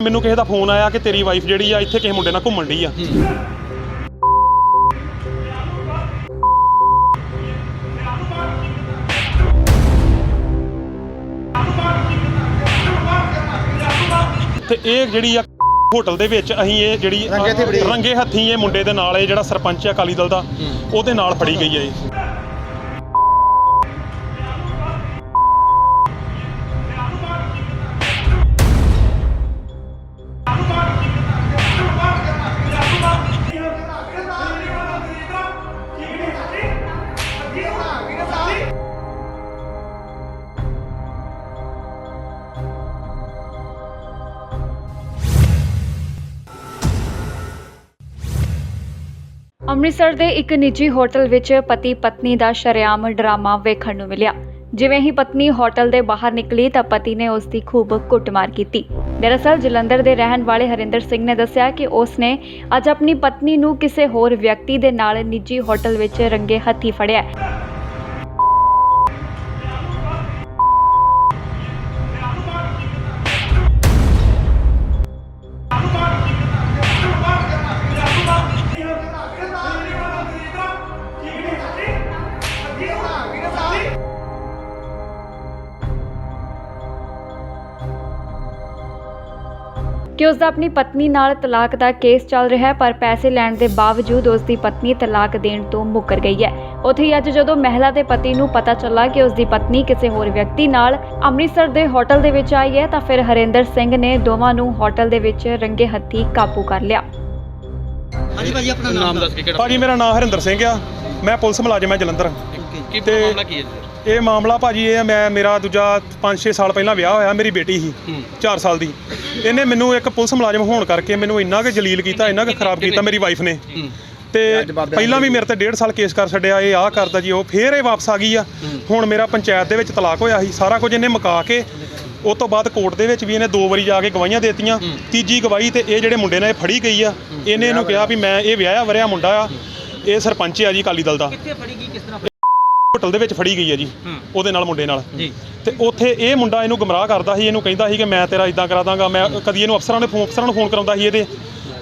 ਮੈਨੂੰ ਕਿਸੇ ਦਾ ਫੋਨ ਆਇਆ ਕਿ ਤੇਰੀ ਵਾਈਫ ਜਿਹੜੀ ਆ ਇੱਥੇ ਕਿਸੇ ਮੁੰਡੇ ਨਾਲ ਘੁੰਮਣ ਡਈ ਆ। ਤੇ ਇਹ ਜਿਹੜੀ ਆ ਹੋਟਲ ਦੇ ਵਿੱਚ ਅਸੀਂ ਇਹ ਜਿਹੜੀ ਰੰਗੇ ਹੱਥੀਂ ਇਹ ਮੁੰਡੇ ਦੇ ਨਾਲ ਇਹ ਜਿਹੜਾ ਸਰਪੰਚ ਆ ਅਕਾਲੀ ਦਲ ਦਾ ਉਹਦੇ ਨਾਲ ਫੜੀ ਗਈ ਹੈ ਇਹ। ਅੰਮ੍ਰਿਤਸਰ ਦੇ ਇੱਕ ਨਿੱਜੀ ਹੋਟਲ ਵਿੱਚ ਪਤੀ ਪਤਨੀ ਦਾ ਸ਼ਰੇਆਮ ਡਰਾਮਾ ਵੇਖਣ ਨੂੰ ਮਿਲਿਆ। ਜਿਵੇਂ ਹੀ ਪਤਨੀ ਹੋਟਲ ਦੇ ਬਾਹਰ ਨਿਕਲੀ ਤਾਂ ਪਤੀ ਨੇ ਉਸ ਦੀ ਖੂਬ ਕੁੱਟਮਾਰ ਕੀਤੀ। ਦਰਅਸਲ ਜਲੰਧਰ ਦੇ ਰਹਿਣ ਵਾਲੇ ਹਰਿੰਦਰ ਸਿੰਘ ਨੇ ਦੱਸਿਆ ਕਿ ਉਸ ਨੇ ਅੱਜ ਆਪਣੀ ਪਤਨੀ ਨੂੰ ਕਿਸੇ ਹੋਰ ਵਿਅਕਤੀ ਦੇ ਨਾਲ ਨਿੱਜੀ ਹੋਟਲ ਵਿੱਚ ਰੰਗੇ ਹੱਥੀਂ ਫੜਿਆ। ਕਿ ਉਸ ਦਾ ਆਪਣੀ ਪਤਨੀ ਨਾਲ ਤਲਾਕ ਦਾ ਕੇਸ ਚੱਲ ਰਿਹਾ ਹੈ, ਪਰ ਪੈਸੇ ਲੈਣ ਦੇ ਬਾਵਜੂਦ ਉਸ ਦੀ ਪਤਨੀ ਤਲਾਕ ਦੇਣ ਤੋਂ ਮੁੱਕਰ ਗਈ ਹੈ। ਉੱਥੇ ਹੀ ਅੱਜ ਜਦੋਂ ਮਹਿਲਾ ਦੇ ਪਤੀ ਨੂੰ ਪਤਾ ਚੱਲਾ ਕਿ ਉਸ ਦੀ ਪਤਨੀ ਕਿਸੇ ਹੋਰ ਵਿਅਕਤੀ ਨਾਲ ਅੰਮ੍ਰਿਤਸਰ ਦੇ ਹੋਟਲ ਦੇ ਵਿੱਚ ਆਈ ਹੈ ਤਾਂ ਫਿਰ ਹਰਿੰਦਰ ਸਿੰਘ ਨੇ ਦੋਵਾਂ ਨੂੰ ਹੋਟਲ ਦੇ ਵਿੱਚ ਰੰਗੇ ਹੱਥੀਂ ਕਾਬੂ ਕਰ ਲਿਆ। ਹਾਂਜੀ ਭਾਜੀ, ਆਪਣਾ ਨਾਮ ਦੱਸ ਕੇ ਕਿਹੜਾ? ਭਾਜੀ ਮੇਰਾ ਨਾਮ ਹਰਿੰਦਰ ਸਿੰਘ ਆ, ਮੈਂ ਪੁਲਿਸ ਮੁਲਾਜ਼ਮ ਹਾਂ ਜਲੰਧਰ। ਕੀ ਮਾਮਲਾ ਕੀ ਹੈ ਸਰ? ਇਹ ਮਾਮਲਾ ਭਾਜੀ ਇਹ ਮੇਰਾ ਦੂਜਾ 5-6 ਸਾਲ ਪਹਿਲਾਂ ਵਿਆਹ ਹੋਇਆ, ਮੇਰੀ ਬੇਟੀ ਸੀ 4 ਸਾਲ ਦੀ। ਇਹਨੇ ਮੈਨੂੰ ਇੱਕ ਪੁਲਿਸ ਮੁਲਾਜ਼ਮ ਹੋਣ ਕਰਕੇ ਮੈਨੂੰ ਇੰਨਾ ਕੁ ਜਲੀਲ ਕੀਤਾ, ਇੰਨਾ ਕੁ ਖਰਾਬ ਕੀਤਾ ਮੇਰੀ ਵਾਈਫ ਨੇ। ਤੇ ਪਹਿਲਾਂ ਵੀ ਮੇਰੇ ਤੇ 1.5 ਸਾਲ ਕੇਸ ਕਰ ਛੱਡਿਆ, ਇਹ ਆਹ ਕਰਦਾ ਜੀ ਉਹ, ਫੇਰ ਇਹ ਵਾਪਸ ਆ ਗਈ ਆ। ਹੁਣ ਮੇਰਾ ਪੰਚਾਇਤ ਦੇ ਵਿੱਚ ਤਲਾਕ ਹੋਇਆ ਸੀ, ਸਾਰਾ ਕੁਝ ਇਹਨੇ ਮੁਕਾ ਕੇ ਉਹ ਤੋਂ ਬਾਅਦ ਕੋਰਟ ਦੇ ਵਿੱਚ ਵੀ ਇਹਨੇ 2 ਵਾਰੀ ਜਾ ਕੇ ਗਵਾਹੀਆਂ ਦੇਤੀਆਂ। ਤੀਜੀ ਗਵਾਹੀ ਤੇ ਇਹ ਜਿਹੜੇ ਮੁੰਡੇ ਨੇ ਫੜੀ ਗਈ ਆ, ਇਹਨੇ ਇਹਨੂੰ ਕਿਹਾ ਵੀ ਮੈਂ ਇਹ ਵਿਆਹਿਆ ਵਰਿਆ ਮੁੰਡਾ ਆ, ਇਹ ਸਰਪੰਚ ਆ ਜੀ ਅਕਾਲੀ ਦਲ ਦਾ। ਕਿੱਥੇ ਫੜੀ ਗਈ, ਕਿਸ ਤਰ੍ਹਾਂ ਹੋਟਲ ਦੇ ਵਿੱਚ ਫੜੀ ਗਈ ਹੈ ਜੀ ਉਹਦੇ ਨਾਲ, ਮੁੰਡੇ ਨਾਲ। ਤੇ ਉੱਥੇ ਇਹ ਮੁੰਡਾ ਇਹਨੂੰ ਗੁੰਮਰਾਹ ਕਰਦਾ ਸੀ, ਇਹਨੂੰ ਕਹਿੰਦਾ ਸੀ ਕਿ ਮੈਂ ਤੇਰਾ ਇਦਾਂ ਕਰਾ ਦਾਂਗਾ। ਮੈਂ ਕਦੀ ਇਹਨੂੰ ਅਫਸਰਾਂ ਨੂੰ ਫੋਨ ਕਰਾਉਂਦਾ ਸੀ ਇਹਦੇ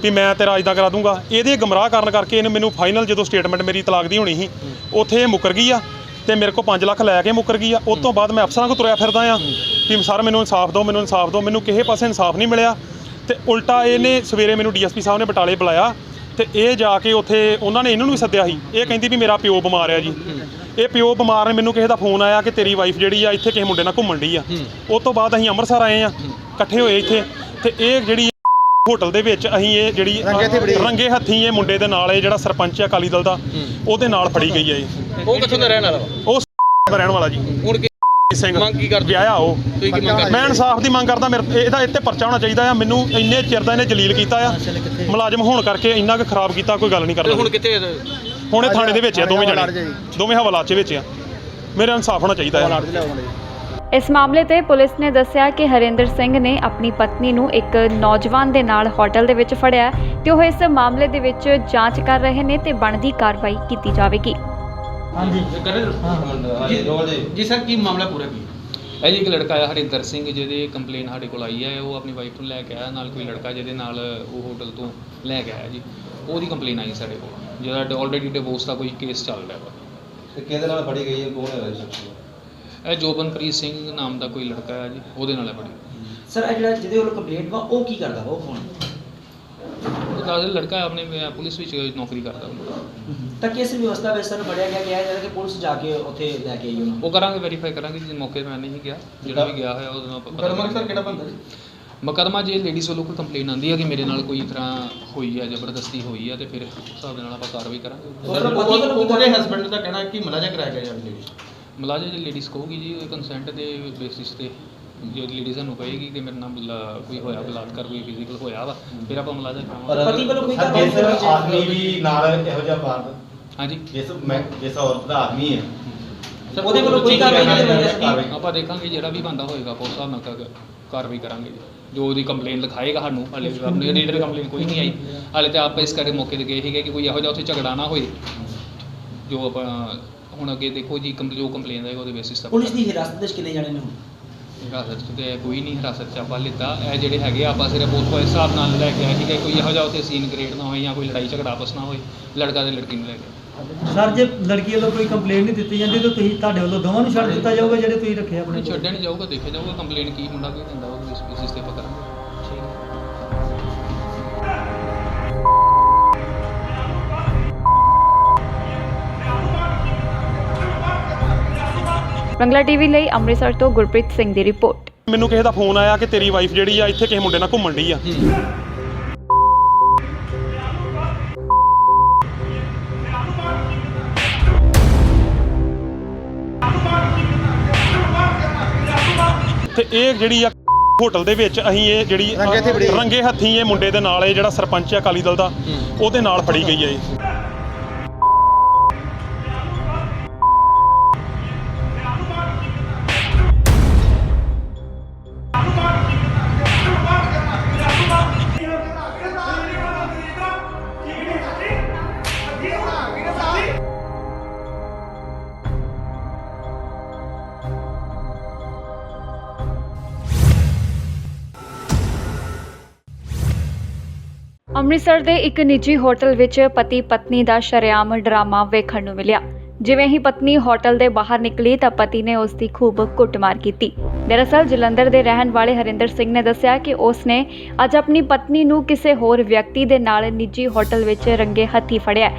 ਵੀ ਮੈਂ ਤੇਰਾ ਇਦਾਂ ਕਰਾ ਦੂੰਗਾ। ਇਹਦੇ ਗੁੰਮਰਾਹ ਕਰਨ ਕਰਕੇ ਇਹਨੇ ਮੈਨੂੰ ਫਾਈਨਲ ਜਦੋਂ ਸਟੇਟਮੈਂਟ ਮੇਰੀ ਤਲਾਕ ਦੀ ਹੋਣੀ ਸੀ, ਉੱਥੇ ਇਹ ਮੁੱਕਰ ਗਈ ਆ ਤੇ ਮੇਰੇ ਕੋਲ 5 ਲੱਖ ਲੈ ਕੇ ਮੁੱਕਰ ਗਈ ਆ। ਉਸ ਤੋਂ ਬਾਅਦ ਮੈਂ ਅਫਸਰਾਂ ਕੋਲ ਤੁਰਿਆ ਫਿਰਦਾ ਆ ਵੀ ਸਰ ਮੈਨੂੰ ਇਨਸਾਫ ਦਿਓ, ਮੈਨੂੰ ਇਨਸਾਫ ਦਿਓ। ਮੈਨੂੰ ਕਿਸੇ ਪਾਸੇ ਇਨਸਾਫ ਨਹੀਂ ਮਿਲਿਆ। ਤੇ ਉਲਟਾ ਇਹਨੇ ਸਵੇਰੇ ਮੈਨੂੰ ਡੀਐਸਪੀ ਸਾਹਿਬ ਨੇ ਬਟਾਲੇ ਬੁਲਾਇਆ ਤੇ ਇਹ ਜਾ ਕੇ ਉੱਥੇ ਉਹਨਾਂ ਨੇ ਇਹਨਾਂ ਨੂੰ ਵੀ ਸੱਦਿਆ ਸੀ। ਇਹ ਕਹਿੰਦੀ ਵੀ ਮੇਰਾ ਪਿਓ ਬਿਮਾਰ ਆ ਜੀ। ਇਹ ਪਿਓ ਬਿਮਾਰ ਨੇ, ਮੈਨੂੰ ਕਿਸੇ ਦਾ ਫੋਨ ਆਇਆ ਕਿ ਤੇਰੀ ਵਾਈਫ ਜਿਹੜੀ ਆ ਇੱਥੇ ਕਿਸੇ ਮੁੰਡੇ ਨਾਲ ਘੁੰਮਣ ਡਈ ਆ। ਉਸ ਤੋਂ ਬਾਅਦ ਅਸੀਂ ਅੰਮ੍ਰਿਤਸਰ ਆਏ ਆ, ਇਕੱਠੇ ਹੋਏ ਇੱਥੇ। ਤੇ ਇਹ ਜਿਹੜੀ ਹੋਟਲ ਦੇ ਵਿੱਚ ਅਸੀਂ ਇਹ ਜਿਹੜੀ ਰੰਗੇ ਹੱਥੀਂ ਇਹ ਮੁੰਡੇ ਦੇ ਨਾਲ ਇਹ ਜਿਹੜਾ ਸਰਪੰਚ ਆ ਅਕਾਲੀ ਦਲ ਦਾ ਉਹਦੇ ਨਾਲ ਫੜੀ ਗਈ ਹੈ ਇਹ। ਉਹ ਕਿੱਥੋਂ ਦਾ ਰਹਿਣ ਵਾਲਾ? ਉਹ ਦਾ ਰਹਿਣ ਵਾਲਾ ਜੀ। ਹੁਣ ਸਿੰਘ ਮੰਗ ਕੀ ਕਰਦੇ? ਵਿਆਹਿਆ ਉਹ। ਮੈਂ ਇਨਸਾਫ ਦੀ ਮੰਗ ਕਰਦਾ, ਇਹਦਾ ਇੱਥੇ ਪਰਚਾ ਹੋਣਾ ਚਾਹੀਦਾ ਆ। ਮੈਨੂੰ ਇੰਨੇ ਚਿਰ ਦਾ ਇਹਨੇ ਜਲੀਲ ਕੀਤਾ ਆ, ਮੁਲਾਜ਼ਮ ਹੋਣ ਕਰਕੇ ਇੰਨਾ ਕੁ ਖਰਾਬ ਕੀਤਾ, ਕੋਈ ਗੱਲ ਨਹੀਂ ਕਰਦਾ। ਹੁਣ ਕਿੱਥੇ? ਹੁਣ ਇਹ ਥਾਣੇ ਦੇ ਵਿੱਚ ਆ, ਦੋਵੇਂ ਜਣੇ, ਦੋਵੇਂ ਹਵਾਲਾਤ 'ਚ ਵਿੱਚ ਆ। ਮੇਰਾ ਇਨਸਾਫ ਹੋਣਾ ਚਾਹੀਦਾ ਹੈ। ਇਸ ਮਾਮਲੇ ਤੇ ਪੁਲਿਸ ਨੇ ਦੱਸਿਆ ਕਿ ਹਰਿੰਦਰ ਸਿੰਘ ਨੇ ਆਪਣੀ ਪਤਨੀ ਨੂੰ ਇੱਕ ਨੌਜਵਾਨ ਦੇ ਨਾਲ ਹੋਟਲ ਦੇ ਵਿੱਚ ਫੜਿਆ ਤੇ ਉਹ ਇਸ ਮਾਮਲੇ ਦੇ ਵਿੱਚ ਜਾਂਚ ਕਰ ਰਹੇ ਨੇ ਤੇ ਬਣਦੀ ਕਾਰਵਾਈ ਕੀਤੀ ਜਾਵੇਗੀ। ਜੀ ਸਰ, ਕੀ ਮਾਮਲਾ ਪੂਰਾ ਕੀ? ਇਹ ਜੀ ਇੱਕ ਲੜਕਾ ਆਇਆ ਹਰਿੰਦਰ ਸਿੰਘ, ਜਿਹਦੀ ਕੰਪਲੇਨ ਸਾਡੇ ਕੋਲ ਆਈ ਹੈ। ਉਹ ਆਪਣੀ ਵਾਈਫ ਨੂੰ ਲੈ ਕੇ ਆਇਆ, ਨਾਲ ਕੋਈ ਲੜਕਾ ਜਿਹਦੇ ਨਾਲ ਉਹ ਹੋਟਲ ਤੋਂ ਲੈ ਕੇ ਆਇਆ ਜੀ। ਉਹਦੀ ਕੰਪਲੇਨ ਆਈ ਸਾਡੇ ਕੋਲ, ਜਿਹਦਾ ਆਲਰੇਡੀ ਡਿਵੋਰਸ ਦਾ ਕੋਈ ਕੇਸ ਚੱਲ ਰਿਹਾ ਵਾ। ਤੇ ਕਿਹਦੇ ਨਾਲ ਫੜੀ ਗਈ ਹੈ, ਕੌਣ ਹੈ ਸ਼ਖਸ? ਇਹ ਜੋਬਨਪ੍ਰੀਤ ਸਿੰਘ ਨਾਮ ਦਾ ਕੋਈ ਲੜਕਾ ਹੈ ਜੀ, ਉਹਦੇ ਨਾਲ ਹੈ ਫੜੀ। ਸਰ ਇਹ ਜਿਹੜਾ ਜਿਹਦੇ ਵੱਲੋਂ ਕੰਪਲੇਂਟ ਵਾ ਉਹ ਕੀ ਕਰਦਾ ਵਾ, ਉਹ ਕੌਣ? ਉਹ ਦੱਸਦਾ ਲੜਕਾ ਆਪਣੇ ਪੁਲਿਸ ਵਿੱਚ ਨੌਕਰੀ ਕਰਦਾ ਹੁੰਦਾ। ਤਾਂ ਕਿਸ ਵਿਵਸਥਾ ਵਿੱਚ ਸਰ ਫੜਿਆ ਗਿਆ ਜਿਹੜਾ ਕਿ ਪੁਲਿਸ ਜਾ ਕੇ ਉੱਥੇ ਲੈ ਕੇ ਆਈ ਉਹਨਾਂ ਉਹ ਕਰਾਂਗੇ, ਵੈਰੀਫਾਈ ਕਰਾਂਗੇ ਜੀ। ਮੌਕੇ 'ਤੇ ਮੈਂ ਨਹੀਂ ਗਿਆ, ਜਿਹੜਾ ਵੀ ਗਿਆ ਹੋਇਆ ਉਹਦੇ ਨਾਲ ਮੁਕੱਦਮਾ ਸਰ ਕਿਹੜਾ ਬੰਦਾ ਜੀ? ਮੁਕੱਦਮਾ ਜੇ ਲੇਡੀਜ਼ ਵੱਲੋਂ ਕੋਈ ਕੰਪਲੇਨ ਆਉਂਦੀ ਹੈ ਕਿ ਮੇਰੇ ਨਾਲ ਕੋਈ ਤਰ੍ਹਾਂ ਹੋਈ ਹੈ, ਜ਼ਬਰਦਸਤੀ ਹੋਈ ਹੈ, ਤੇ ਫਿਰ ਉਸ ਹਿਸਾਬ ਦੇ ਨਾਲ ਆਪਾਂ ਕਾਰਵਾਈ ਕਰਾਂਗੇ। ਉਹਦੇ ਹਸਬੰਡ ਦਾ ਕਹਿਣਾ ਕਿ ਮੁਲਾਜ਼ਾ ਕਰਾਇਆ ਗਿਆ ਜੀ। ਮੁਲਾਜ਼ਾ ਜੇ ਲੇਡੀਜ਼ ਕਹੂਗੀ ਜੀ, ਕੰਸੈਂਟ ਦੇ ਬੇਸਿਸ ਤੇ ਜੇ ਲੇਡੀਜ਼ ਨੂੰ ਕਹੇਗੀ ਕਿ ਮੇਰੇ ਨਾਲ ਕੋਈ ਹੋਇਆ ਬਲਾਤਕਾਰ, ਕੋਈ ਫਿਜ਼ੀਕਲ ਹੋਇਆ ਵਾ, ਫਿਰ ਆਪਾਂ ਮੁਲਾਜ਼ਾ ਕਰਾਂਗੇ। ਪਤੀ ਵੱਲੋਂ ਕੋਈ ਕਾਰਵਾਈ ਆਦਮੀ ਵੀ ਨਾਲ ਇਹੋ ਜਿਹਾ ਪਾਰਟ? ਹਾਂਜੀ, ਜਿਸ ਔਰਤ ਦਾ ਆਦਮੀ ਹੈ ਉਹਦੇ ਵੱਲੋਂ ਕੋਈ ਕਾਰਵਾਈ ਆਪਾਂ ਦੇਖਾਂਗੇ, ਜਿਹੜਾ ਵੀ ਬੰਦਾ ਹੋਏਗਾ ਉਸ ਹਿਸਾਬ ਨਾਲ ਕਾਰਵਾਈ ਕਰਾਂਗੇ। ਜੋ ਉਹਦੀ ਕੰਪਲੇਨ ਲਿਖਾਏਗਾ ਸਾਨੂੰ, ਹਾਲੇ ਆਪਣੀ ਰੀਡਰ ਕੰਪਲੇਨ ਕੋਈ ਨਹੀਂ ਆਈ ਹਾਲੇ, ਤਾਂ ਆਪਾਂ ਇਸ ਕਰਕੇ ਮੌਕੇ 'ਤੇ ਗਏ ਸੀਗੇ ਕਿ ਕੋਈ ਇਹੋ ਜਿਹਾ ਉੱਥੇ ਝਗੜਾ ਨਾ ਹੋਏ। ਜੋ ਆਪਾਂ ਹੁਣ ਅੱਗੇ ਦੇਖੋ ਜੀ, ਜੋ ਕੰਪਲੇਨ ਆਏਗਾ ਉਹਦੇ ਬੇਸਿਸ ਤੇ। ਪੁਲਿਸ ਦੀ ਹਿਰਾਸਤ ਵਿੱਚ ਕਿੰਨੇ ਜਾਣੇ ਨੇ ਹੁਣ? ਹਿਰਾਸਤ 'ਚ ਤੇ ਕੋਈ ਨਹੀਂ ਹਿਰਾਸਤ 'ਚ ਆਪਾਂ ਲਿੱਤਾ। ਇਹ ਜਿਹੜੇ ਹੈਗੇ ਆ ਆਪਾਂ ਸਿਰਫ ਉਸ ਹਿਸਾਬ ਨਾਲ ਲੈ ਕੇ ਆਏ ਠੀਕ ਹੈ, ਕੋਈ ਇਹੋ ਜਿਹਾ ਉੱਥੇ ਸੀਨ ਕ੍ਰੀਏਟ ਨਾ ਹੋਏ ਜਾਂ ਕੋਈ ਲੜਾਈ ਝਗੜਾ ਆਪਸ ਨਾ ਹੋਏ ਲੜਕਾ ਤੇ ਲੜਕੀ ਨੂੰ ਲੈ ਕੇ। ਸਰ ਜੇ ਲੜਕੀ ਵੱਲੋਂ ਕੋਈ ਕੰਪਲੇਂਟ ਨਹੀਂ ਦਿੱਤੀ ਜਾਂਦੀ ਤਾਂ ਤੁਸੀਂ ਤੁਹਾਡੇ ਵੱਲੋਂ ਦੋਵਾਂ ਨੂੰ ਛੱਡ ਦਿੱਤਾ ਜਾਊਗਾ ਜਿਹੜੇ ਤੁਸੀਂ ਰੱਖੇ ਆਪਣੇ ਕੋਲ? ਛੱਡਿਆ ਨਹੀਂ ਜਾਊਗਾ, ਦੇਖਿਆ ਜਾਊਗਾ ਕੰਪਲੇਂਟ ਕੀ ਮੁੰਡਾ ਕੀ ਦਿੰਦਾ ਉਹ ਇਸ ਬੇਸਿਸ ਤੇ ਆਪਾਂ ਕਰਾਂਗੇ। ਬੰਗਲਾ ਟੀਵੀ ਲਈ ਅੰਮ੍ਰਿਤਸਰ ਤੋਂ ਗੁਰਪ੍ਰੀਤ ਸਿੰਘ ਦੀ ਰਿਪੋਰਟ। ਮੈਨੂੰ ਕਿਸੇ ਦਾ ਫੋਨ ਆਇਆ ਕਿ ਤੇਰੀ ਵਾਈਫ ਜਿਹੜੀ ਆ ਇੱਥੇ ਕਿਸੇ ਮੁੰਡੇ ਨਾਲ ਘੁੰਮਣ ਡਈ ਆ। ਤੇ ਇਹ ਜਿਹੜੀ ਆ ਹੋਟਲ ਦੇ ਵਿੱਚ ਅਸੀਂ ਇਹ ਜਿਹੜੀ ਰੰਗੇ ਹੱਥੀਂ ਇਹ ਮੁੰਡੇ ਦੇ ਨਾਲ ਇਹ ਜਿਹੜਾ ਸਰਪੰਚ ਆ ਅਕਾਲੀ ਦਲ ਦਾ ਉਹਦੇ ਨਾਲ ਫੜੀ ਗਈ ਹੈ ਇਹ। ਅੰਮ੍ਰਿਤਸਰ ਦੇ ਇੱਕ ਨਿੱਜੀ ਹੋਟਲ ਵਿੱਚ ਪਤੀ ਪਤਨੀ ਦਾ ਸ਼ਰੇਆਮ ਡਰਾਮਾ ਵੇਖਣ ਨੂੰ ਮਿਲਿਆ। ਜਿਵੇਂ ਹੀ ਪਤਨੀ ਹੋਟਲ ਦੇ ਬਾਹਰ ਨਿਕਲੀ ਤਾਂ ਪਤੀ ਨੇ ਉਸ ਦੀ ਖੂਬ ਕੁੱਟਮਾਰ ਕੀਤੀ। ਦਰਅਸਲ ਜਲੰਧਰ ਦੇ ਰਹਿਣ ਵਾਲੇ ਹਰਿੰਦਰ ਸਿੰਘ ਨੇ ਦੱਸਿਆ ਕਿ ਉਸ ਨੇ ਅੱਜ ਆਪਣੀ ਪਤਨੀ ਨੂੰ ਕਿਸੇ ਹੋਰ ਵਿਅਕਤੀ ਦੇ ਨਾਲ ਨਿੱਜੀ ਹੋਟਲ ਵਿੱਚ ਰੰਗੇ ਹੱਥੀਂ ਫੜਿਆ।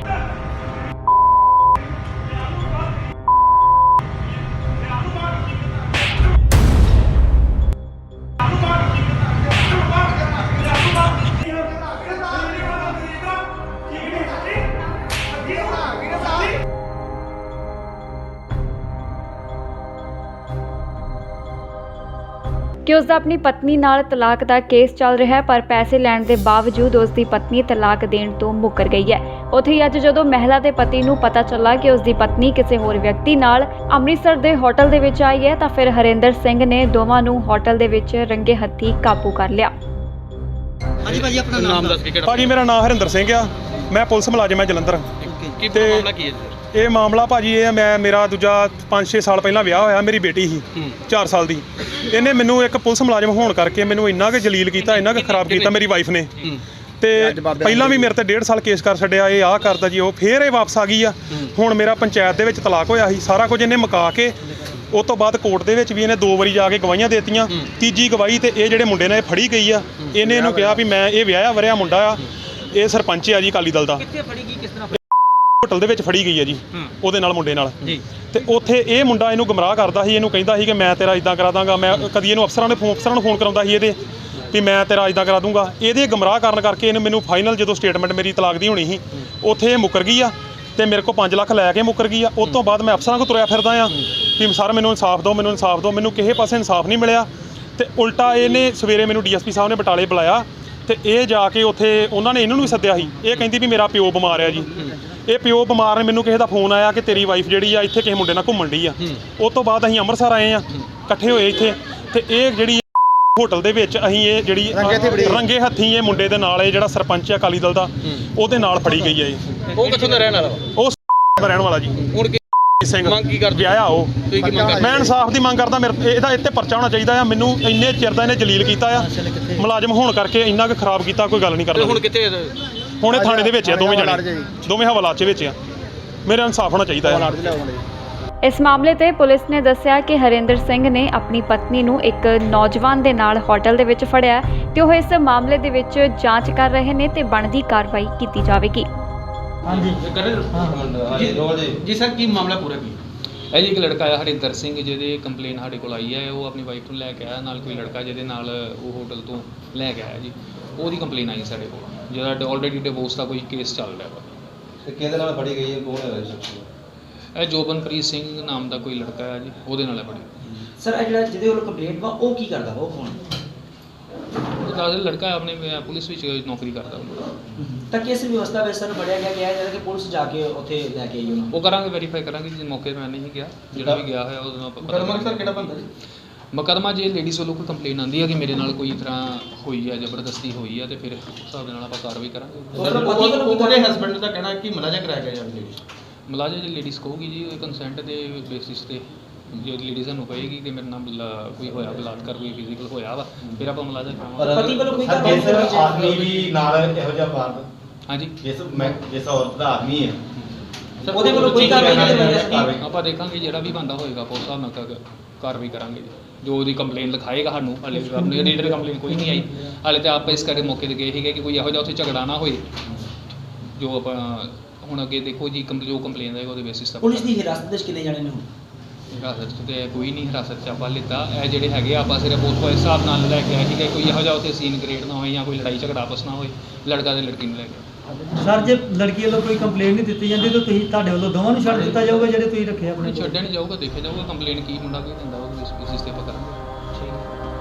ਕਿ ਉਸ ਦਾ ਆਪਣੀ ਪਤਨੀ ਨਾਲ ਤਲਾਕ ਦਾ ਕੇਸ ਚੱਲ ਰਿਹਾ ਹੈ, ਪਰ ਪੈਸੇ ਲੈਣ ਦੇ ਬਾਵਜੂਦ ਉਸ ਦੀ ਪਤਨੀ ਤਲਾਕ ਦੇਣ ਤੋਂ ਮੁੱਕਰ ਗਈ ਹੈ। ਉੱਥੇ ਹੀ ਅੱਜ ਜਦੋਂ ਮਹਿਲਾ ਦੇ ਪਤੀ ਨੂੰ ਪਤਾ ਚੱਲਾ ਕਿ ਉਸ ਦੀ ਪਤਨੀ ਕਿਸੇ ਹੋਰ ਵਿਅਕਤੀ ਨਾਲ ਅੰਮ੍ਰਿਤਸਰ ਦੇ ਹੋਟਲ ਦੇ ਵਿੱਚ ਆਈ ਹੈ ਤਾਂ ਫਿਰ ਹਰਿੰਦਰ ਸਿੰਘ ਨੇ ਦੋਵਾਂ ਨੂੰ ਹੋਟਲ ਦੇ ਵਿੱਚ ਰੰਗੇ ਹੱਥੀਂ ਕਾਬੂ ਕਰ ਲਿਆ। ਹਾਂਜੀ ਭਾਜੀ ਆਪਣਾ ਨਾਮ ਦੱਸ ਕੇ ਕਿਹੜਾ ਭਾਜੀ ਮੇਰਾ ਨਾਮ ਹਰਿੰਦਰ ਸਿੰਘ ਆ, ਮੈਂ ਪੁਲਿਸ ਮੁਲਾਜ਼ਮ ਆ ਜਲੰਧਰ। ਕੀ ਤੇ ਮਾਮਲਾ ਕੀ ਹੈ ਸਰ? ਇਹ ਮਾਮਲਾ ਭਾਜੀ ਇਹ ਮੇਰਾ ਦੂਜਾ 5-6 ਸਾਲ ਪਹਿਲਾਂ ਵਿਆਹ ਹੋਇਆ, ਮੇਰੀ ਬੇਟੀ ਸੀ 4 ਸਾਲ ਦੀ। ਇਹਨੇ ਮੈਨੂੰ ਇੱਕ ਪੁਲਿਸ ਮੁਲਾਜ਼ਮ ਹੋਣ ਕਰਕੇ ਮੈਨੂੰ ਇੰਨਾ ਕੁ ਜਲੀਲ ਕੀਤਾ, ਇੰਨਾ ਕੁ ਖਰਾਬ ਕੀਤਾ ਮੇਰੀ ਵਾਈਫ ਨੇ। ਤੇ ਪਹਿਲਾਂ ਵੀ ਮੇਰੇ ਤੇ 1.5 ਸਾਲ ਕੇਸ ਕਰ ਛੱਡਿਆ, ਇਹ ਆਹ ਕਰਦਾ ਜੀ ਉਹ, ਫੇਰ ਇਹ ਵਾਪਸ ਆ ਗਈ ਆ। ਹੁਣ ਮੇਰਾ ਪੰਚਾਇਤ ਦੇ ਵਿੱਚ ਤਲਾਕ ਹੋਇਆ ਸੀ, ਸਾਰਾ ਕੁਝ ਇਹਨੇ ਮੁਕਾ ਕੇ ਉਸ ਤੋਂ ਬਾਅਦ ਕੋਰਟ ਦੇ ਵਿੱਚ ਵੀ ਇਹਨੇ 2 ਵਾਰੀ ਜਾ ਕੇ ਗਵਾਹੀਆਂ ਦੇਤੀਆਂ। ਤੀਜੀ ਗਵਾਹੀ ਤੇ ਇਹ ਜਿਹੜੇ ਮੁੰਡੇ ਨੇ ਫੜੀ ਗਈ ਆ, ਇਹਨੇ ਇਹਨੂੰ ਕਿਹਾ ਵੀ ਮੈਂ ਇਹ ਵਿਆਹਿਆ ਵਰਿਆ ਮੁੰਡਾ ਆ, ਇਹ ਸਰਪੰਚ ਆ ਜੀ ਅਕਾਲੀ ਦਲ ਦਾ। ਕਿੱਥੇ ਫੜੀ ਗਈ, ਕਿਸ ਤਰ੍ਹਾਂ ਹੋਟਲ ਦੇ ਵਿੱਚ ਫੜੀ ਗਈ ਹੈ ਜੀ ਉਹਦੇ ਨਾਲ ਮੁੰਡੇ ਨਾਲ ਜੀ। ਤੇ ਉੱਥੇ ਇਹ ਮੁੰਡਾ ਇਹਨੂੰ ਗੁੰਮਰਾਹ ਕਰਦਾ ਸੀ, ਇਹਨੂੰ ਕਹਿੰਦਾ ਸੀ ਕਿ ਮੈਂ ਤੇਰਾ ਇਦਾਂ ਕਰਾ ਦਾਂਗਾ। ਮੈਂ ਕਦੀ ਇਹਨੂੰ ਅਫਸਰਾਂ ਨੂੰ ਫੋਨ ਕਰਾਉਂਦਾ ਸੀ ਇਹਦੇ ਵੀ ਮੈਂ ਤੇਰਾ ਇਦਾਂ ਕਰਾ ਦੂੰਗਾ। ਇਹਦੇ ਗੁੰਮਰਾਹ ਕਰਨ ਕਰਕੇ ਇਹਨੇ ਮੈਨੂੰ ਫਾਈਨਲ ਜਦੋਂ ਸਟੇਟਮੈਂਟ ਮੇਰੀ ਤਲਾਕ ਦੀ ਹੋਣੀ ਸੀ ਉੱਥੇ ਇਹ ਮੁੱਕਰ ਗਈ ਆ ਤੇ ਮੇਰੇ ਕੋਲ 5 ਲੱਖ ਲੈ ਕੇ ਮੁੱਕਰ ਗਈ ਆ। ਉਸ ਤੋਂ ਬਾਅਦ ਮੈਂ ਅਫਸਰਾਂ ਕੋਲ ਤੁਰਿਆ ਫਿਰਦਾ ਆ ਵੀ ਸਰ ਮੈਨੂੰ ਇਨਸਾਫ ਦਿਓ, ਮੈਨੂੰ ਇਨਸਾਫ ਦਿਓ। ਮੈਨੂੰ ਕਿਸੇ ਪਾਸੇ ਇਨਸਾਫ ਨਹੀਂ ਮਿਲਿਆ ਤੇ ਉਲਟਾ ਇਹਨੇ ਸਵੇਰੇ ਮੈਨੂੰ ਡੀਐਸਪੀ ਸਾਹਿਬ ਨੇ ਬਟਾਲੇ ਬੁਲਾਇਆ ਤੇ ਇਹ ਜਾ ਕੇ ਉੱਥੇ ਉਹਨਾਂ ਨੇ ਇਹਨਾਂ ਨੂੰ ਵੀ ਸੱਦਿਆ ਸੀ। ਇਹ ਕਹਿੰਦੀ ਵੀ ਮੇਰਾ ਪਿਓ ਬਿਮਾਰ ਆ ਜੀ। ਇਹ ਪਿਓ ਬਿਮਾਰ ਨੇ, ਮੈਨੂੰ ਕਿਸੇ ਦਾ ਫੋਨ ਆਇਆ ਕਿ ਤੇਰੀ ਵਾਈਫ ਜਿਹੜੀ ਆ ਇੱਥੇ ਕਿਸੇ ਮੁੰਡੇ ਨਾਲ ਘੁੰਮਣ ਡਈ ਆ। ਉਸ ਤੋਂ ਬਾਅਦ ਅਸੀਂ ਅੰਮ੍ਰਿਤਸਰ ਆਏ ਆ, ਇਕੱਠੇ ਹੋਏ ਇੱਥੇ। ਤੇ ਇਹ ਜਿਹੜੀ ਹੋਟਲ ਦੇ ਵਿੱਚ ਅਸੀਂ ਇਹ ਜਿਹੜੀ ਰੰਗੇ ਹੱਥੀਂ ਇਹ ਮੁੰਡੇ ਦੇ ਨਾਲ ਇਹ ਜਿਹੜਾ ਸਰਪੰਚ ਆ ਅਕਾਲੀ ਦਲ ਦਾ ਉਹਦੇ ਨਾਲ ਫੜੀ ਗਈ ਹੈ ਇਹ। ਉਹ ਕਿੱਥੋਂ ਦਾ ਰਹਿਣ ਵਾਲਾ ਵਾ? ਉਹ ਦਾ ਰਹਿਣ ਵਾਲਾ ਜੀ ਹੁਣ ਕੀ ਸਿੰਘ ਮੰਗ ਕੀ ਕਰਦੇ? ਵਿਆਹਿਆ ਉਹ। ਤੁਸੀਂ ਕੀ ਮੰਗ ਕਰਦੇ? ਮੈਂ ਇਨਸਾਫ ਦੀ ਮੰਗ ਕਰਦਾ। ਮੇਰੇ ਇਹਦਾ ਇੱਥੇ ਪਰਚਾ ਹੋਣਾ ਚਾਹੀਦਾ ਆ। ਮੈਨੂੰ ਇੰਨੇ ਚਿਰ ਦਾ ਇਹਨੇ ਜਲੀਲ ਕੀਤਾ ਆ, ਮੁਲਾਜ਼ਮ ਹੋਣ ਕਰਕੇ ਇੰਨਾ ਕੁ ਖਰਾਬ ਕੀਤਾ, ਕੋਈ ਗੱਲ ਨਹੀਂ ਤੇ ਕਰਦਾ। ਹੁਣ ਕਿੱਥੇ ਹੁਣ ਇਹ ਥਾਣੇ ਦੇ ਵਿੱਚ ਆ, ਦੋਵੇਂ ਜਣੇ ਦੋਵੇਂ ਹਵਾਲਾਤ 'ਚ ਵਿੱਚ ਆ। ਮੇਰਾ ਇਨਸਾਫ ਹੋਣਾ ਚਾਹੀਦਾ ਆ। ਇਸ ਮਾਮਲੇ ਤੇ ਪੁਲਿਸ ਨੇ ਦੱਸਿਆ ਕਿ ਹਰਿੰਦਰ ਸਿੰਘ ਨੇ ਆਪਣੀ ਪਤਨੀ ਨੂੰ ਇੱਕ ਨੌਜਵਾਨ ਦੇ ਨਾਲ ਹੋਟਲ ਦੇ ਵਿੱਚ ਫੜਿਆ ਤੇ ਉਹ ਇਸ ਮਾਮਲੇ ਦੇ ਵਿੱਚ ਜਾਂਚ ਕਰ ਰਹੇ ਨੇ ਤੇ ਬਣਦੀ ਕਾਰਵਾਈ ਕੀਤੀ ਜਾਵੇਗੀ। ਹਾਂਜੀ ਜੀ ਸਰ ਕੀ ਮਾਮਲਾ ਪੂਰਾ ਕੀ? ਇਹ ਜੀ ਇੱਕ ਲੜਕਾ ਆ ਹਰਿੰਦਰ ਸਿੰਘ, ਜਿਹਦੇ ਕੰਪਲੇਨ ਸਾਡੇ ਕੋਲ ਆਈ ਹੈ। ਉਹ ਆਪਣੀ ਵਾਈਫ ਨੂੰ ਲੈ ਕੇ ਆਇਆ, ਨਾਲ ਕੋਈ ਲੜਕਾ ਜਿਹਦੇ ਨਾਲ ਉਹ ਹੋਟਲ ਤੋਂ ਲੈ ਕੇ ਆਇਆ ਜੀ। ਉਹਦੀ ਕੰਪਲੇਨ ਆਈ ਸਾਡੇ ਕੋਲ, ਜਿਹਦਾ ਆਲਰੇਡੀ ਡਿਵੋਰਸ ਦਾ ਕੋਈ ਕੇਸ ਚੱਲ ਰਿਹਾ ਵਾ। ਤੇ ਕਿਹਦੇ ਨਾਲ ਫੜੀ ਗਈ ਹੈ, ਕੌਣ ਹੈ ਸ਼ਖਸ? ਇਹ ਜੋਬਨਪ੍ਰੀਤ ਸਿੰਘ ਨਾਮ ਦਾ ਕੋਈ ਲੜਕਾ ਹੈ ਜੀ, ਉਹਦੇ ਨਾਲ ਹੈ ਬੜੀ। ਸਰ ਇਹ ਜਿਹੜਾ ਜਿਹਦੇ ਵੱਲੋਂ ਕੰਪਲੇਂਟ ਵਾ ਉਹ ਕੀ ਕਰਦਾ ਵਾ, ਉਹ ਕੌਣ? ਉਹ ਦੱਸਦਾ ਲੜਕਾ ਆਪਣੇ ਪੁਲਿਸ ਵਿੱਚ ਨੌਕਰੀ ਕਰਦਾ ਹੁੰਦਾ। ਤਾਂ ਕਿਸ ਵਿਵਸਥਾ ਵਿੱਚ ਸਰ ਬੜਿਆ ਗਿਆ ਜਿਹੜਾ ਕਿ ਪੁਲਿਸ ਜਾ ਕੇ ਉੱਥੇ ਲੈ ਕੇ ਆਈ ਉਹਨਾਂ ਉਹ ਕਰਾਂਗੇ, ਵੈਰੀਫਾਈ ਕਰਾਂਗੇ ਜੀ। ਮੌਕੇ 'ਤੇ ਮੈਂ ਨਹੀਂ ਗਿਆ, ਜਿਹੜਾ ਵੀ ਗਿਆ ਹੋਇਆ ਉਹਦੇ ਨਾਲ ਆਪਾਂ ਪਤਾ ਮੁਕੱਦਮਾ ਸਰ ਕਿਹੜਾ ਬੰਦਾ ਜੀ? ਮੁਕੱਦਮਾ ਜੇ ਲੇਡੀਜ਼ ਵੱਲੋਂ ਕੋਈ ਕੰਪਲੇਨ ਆਉਂਦੀ ਹੈ ਕਿ ਮੇਰੇ ਨਾਲ ਕੋਈ ਤਰ੍ਹਾਂ ਹੋਈ ਹੈ, ਜ਼ਬਰਦਸਤੀ ਹੋਈ ਹੈ, ਤੇ ਫਿਰ ਉਸ ਹਿਸਾਬ ਦੇ ਨਾਲ ਆਪਾਂ ਕਾਰਵਾਈ ਕਰਾਂਗੇ। ਸਰ ਉਹਦੇ ਹਸਬੰਡ ਦਾ ਕਹਿਣਾ ਕਿ ਮਲਾਜਾ ਕਰਾਇਆ ਗਿਆ ਜਾਂ ਲੇਡੀ? ਮੁਲਾਜ਼ਮ ਜੇ ਲੇਡੀਜ਼ ਕਹੂਗੀ ਜੀ, ਉਹ ਕੰਸੈਂਟ ਦੇ ਬੇਸਿਸ ਤੇ ਜੇ ਲੇਡੀ ਸਾਨੂੰ ਕਹੇਗੀ ਕਿ ਮੇਰੇ ਨਾਲ ਕੋਈ ਹੋਇਆ ਬਲਾਤਕਾਰ ਕੋਈ ਫਿਜ਼ੀਕਲ ਹੋਇਆ ਵਾ ਫਿਰ ਆਪਾਂ ਮੁਲਾਜ਼ਾ ਪਰ ਕਰਾਂਗੇ। ਪਤੀ ਵੱਲੋਂ ਕੋਈ ਸਰ ਕਾਰਵਾਈ ਜਿਸ ਆਦਮੀ ਵੀ ਨਾਲ ਇਹੋ ਜਿਹਾ ਵਾਰ ਹਾਂਜੀ ਜਿਸ ਔਰਤ ਦਾ ਆਦਮੀ ਹੈ ਉਹਦੇ ਵੱਲੋਂ ਕੋਈ ਕਾਰਵਾਈ ਨਹੀਂ ਆਪਾਂ ਦੇਖਾਂਗੇ ਜਿਹੜਾ ਵੀ ਬੰਦਾ ਹੋਏਗਾ ਆਪਾਂ ਉਸ ਹਿਸਾਬ ਨਾਲ ਕਾਰਵਾਈ ਕਰਾਂਗੇ ਜੀ। ਜੋ ਉਹਦੀ ਕੰਪਲੇਨ ਲਿਖਾਏਗਾ ਸਾਨੂੰ ਹਾਲੇ ਆਪਣੀ ਰੀਡਰ ਕੰਪਲੇਨ ਕੋਈ ਨਹੀਂ ਆਈ ਹਾਲੇ ਤਾਂ ਆਪਾਂ ਇਸ ਕਰਕੇ ਮੌਕੇ ਤੇ ਗਏ ਸੀਗੇ ਕਿ ਕੋਈ ਇਹੋ ਜਿਹਾ ਉੱਥੇ ਝਗੜਾ ਨਾ ਹੋਏ ਜੋ ਆਪਾਂ ਹੁਣ ਅੱਗੇ ਦੇਖੋ ਜੀ ਜੋ ਕੰਪਲੇਨ ਆਏਗਾ ਉਹਦੇ ਬੇਸਿਸ ਤੇ ਪੁਲਿਸ ਦੀ ਹਿਰਾਸਤ ਵਿੱਚ ਕਿੰਨੇ ਜਾਣੇ ਨੇ ਹੁਣ? ਹਿਰਾਸਤ 'ਚ ਤੇ ਕੋਈ ਨਹੀਂ ਹਿਰਾਸਤ 'ਚ ਆਪਾਂ ਲਿੱਤਾ ਇਹ ਜਿਹੜੇ ਹੈਗੇ ਆ ਆਪਾਂ ਸਿਰਫ ਉਸ ਹਿਸਾਬ ਨਾਲ ਲੈ ਕੇ ਆਏ ਸੀਗੇ ਕੋਈ ਇਹੋ ਜਿਹਾ ਉੱਥੇ ਸੀਨ ਕ੍ਰੀਏਟ ਨਾ ਹੋਏ ਜਾਂ ਕੋਈ ਲੜਾਈ ਝਗੜਾ ਆਪਸ ਨਾ ਹੋਏ ਲੜਕਾ ਤੇ ਲੜਕੀ ਨੂੰ ਲੈ ਕੇ। ਸਰ ਜੇ ਲੜਕੀ ਵੱਲੋਂ ਕੋਈ ਕੰਪਲੇਂਟ ਨਹੀਂ ਦਿੱਤੀ ਜਾਂਦੀ ਤਾਂ ਤੁਸੀਂ ਤੁਹਾਡੇ ਵੱਲੋਂ ਦੋਵਾਂ ਨੂੰ ਛੱਡ ਦਿੱਤਾ ਜਾਊਗਾ ਜਿਹੜੇ ਤੁਸੀਂ ਰੱਖੇ ਆਪਣੇ ਛੱਡਿਆ ਨਹੀਂ ਜਾਊਗਾ ਦੇਖਿਆ ਜਾਊਗਾ ਕੰਪਲੇਨ ਕੀ ਮੁੰਡਾ ਕੀ ਦਿੰਦਾ ਉਹਦੇ ਬੇਸਿਸ ਤੇ ਆਪਾਂ ਕਰਾਂਗੇ। ਠੀਕ ਹੈ।